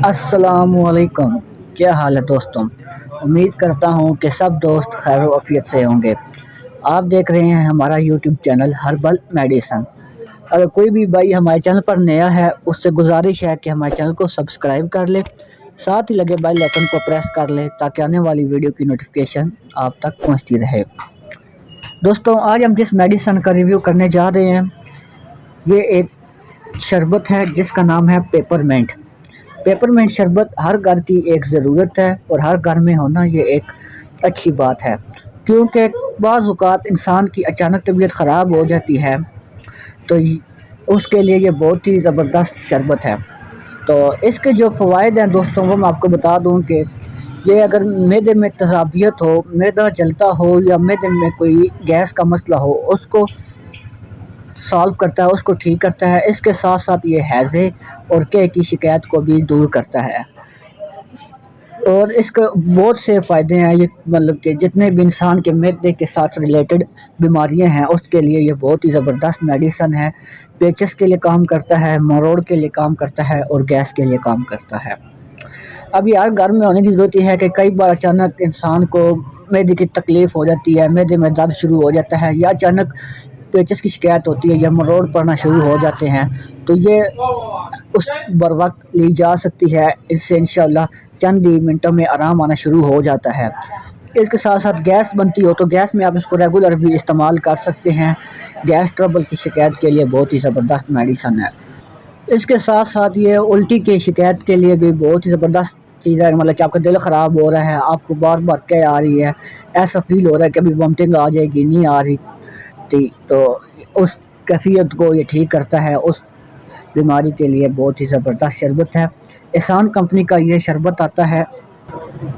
अस्सलामुअलैकुम। क्या हाल है दोस्तों। उम्मीद करता हूँ कि सब दोस्त खैर आफियत से होंगे। आप देख रहे हैं हमारा यूट्यूब चैनल हर्बल मेडिसन। अगर कोई भी भाई हमारे चैनल पर नया है उससे गुजारिश है कि हमारे चैनल को सब्सक्राइब कर ले, साथ ही लगे बेल आइकन को प्रेस कर ले ताकि आने वाली वीडियो की नोटिफिकेशन आप तक पहुँचती रहे। दोस्तों, आज हम जिस मेडिसन का रिव्यू करने जा रहे हैं ये एक शरबत है जिसका नाम है पेपरमेंट। पेपरमेंट शरबत हर घर की एक ज़रूरत है और हर घर में होना ये एक अच्छी बात है, क्योंकि बाज़ औक़ात इंसान की अचानक तबीयत ख़राब हो जाती है तो उसके लिए ये बहुत ही ज़बरदस्त शरबत है। तो इसके जो फ़वाइद हैं दोस्तों वो मैं आपको बता दूं कि ये अगर मैदे में तज़ाबियत हो, मैदा जलता हो या मैदे में कोई गैस का मसला हो उसको सॉल्व करता है, उसको ठीक करता है। इसके साथ साथ ये हैज़े और के की शिकायत को भी दूर करता है और इसके बहुत से फ़ायदे हैं। ये मतलब कि जितने भी इंसान के मैदे के साथ रिलेटेड बीमारियां हैं उसके लिए ये बहुत ही ज़बरदस्त मेडिसन है। पेचिस के लिए काम करता है, मरोड़ के लिए काम करता है और गैस के लिए काम करता है। अब यार घर में होने की ज़रूरत है कि कई बार अचानक इंसान को मैदे की तकलीफ़ हो जाती है, मैदे में दर्द शुरू हो जाता है या अचानक पेचिस की शिकायत होती है या मरोड़ पड़ना शुरू हो जाते हैं, तो ये उस बर वक्त ली जा सकती है। इससे इंशाल्लाह चंद ही मिनटों में आराम आना शुरू हो जाता है। इसके साथ साथ गैस बनती हो तो गैस में आप इसको रेगुलर भी इस्तेमाल कर सकते हैं। गैस ट्रबल की शिकायत के लिए बहुत ही ज़बरदस्त मेडिसन है। इसके साथ साथ ये उल्टी की शिकायत के लिए भी बहुत ही ज़बरदस्त चीज़ है। मतलब कि आपका दिल ख़राब हो रहा है, आपको बार बार क्या आ रही है, ऐसा फील हो रहा है कि अभी वोमिटिंग आ जाएगी, नहीं आ रही थी, तो उस कैफियत को ये ठीक करता है। उस बीमारी के लिए बहुत ही ज़बरदस्त शरबत है। एहसान कंपनी का ये शरबत आता है।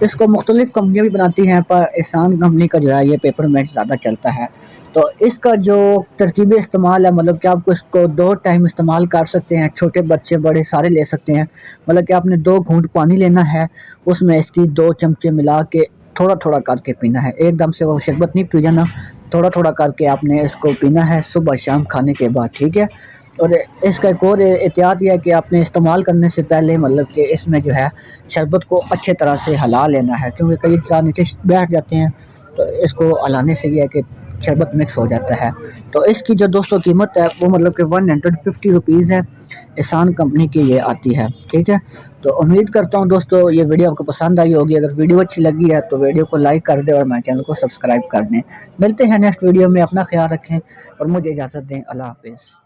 इसको मुख्तलिफ़ कंपनियाँ भी बनाती हैं पर एहसान कंपनी का जो है ये पेपरमेंट ज़्यादा चलता है। तो इसका जो तरकीब इस्तेमाल है, मतलब कि आपको इसको 2 टाइम इस्तेमाल कर सकते हैं। छोटे बच्चे बड़े सारे ले सकते हैं। मतलब कि आपने 2 घूंट पानी लेना है, उसमें इसकी 2 चमचे मिला के थोड़ा थोड़ा करके पीना है। एकदम से वो शरबत नहीं पी जाना, थोड़ा थोड़ा करके आपने इसको पीना है सुबह शाम खाने के बाद, ठीक है। और इसका एक और एहतियात यह है कि आपने इस्तेमाल करने से पहले मतलब कि इसमें जो है शरबत को अच्छे तरह से हिला लेना है, क्योंकि कई इंसान नीचे बैठ जाते हैं तो इसको हिलाने से यह है कि शरबत मिक्स हो जाता है। तो इसकी जो दोस्तों कीमत है वो मतलब कि 150 रुपीज़ है। एहसान कंपनी की ये आती है, ठीक है। तो उम्मीद करता हूँ दोस्तों ये वीडियो आपको पसंद आई होगी। अगर वीडियो अच्छी लगी है तो वीडियो को लाइक कर दें और मेरे चैनल को सब्सक्राइब कर दें। मिलते हैं नेक्स्ट वीडियो में। अपना ख्याल रखें और मुझे इजाज़त दें। अल्लाह हाफ़िज़।